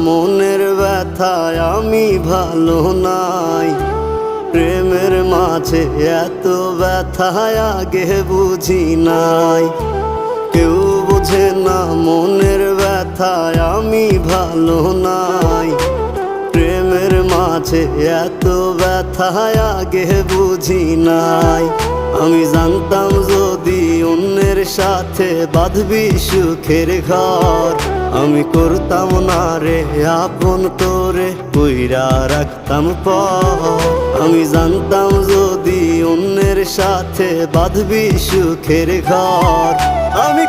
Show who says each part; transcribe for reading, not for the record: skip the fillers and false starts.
Speaker 1: মনের ব্যথায় আমি ভালো নাই। প্রেমের মাঝে এত ব্যথায় আগে বুঝি নাই। কেউ বোঝে না মনের ব্যথায় আমি ভালো নাই। প্রেমের মাঝে এত ব্যথায় আগে বুঝি নাই। আমি জানতাম যদি অন্যের সাথে বাঁধবি সুখের ঘর, আমি করতাম না রে আপন তোরে কইরা রাখতাম পর। আমি জানতাম যদি অন্যের সাথে বাঁধবি সুখের ঘর, আমি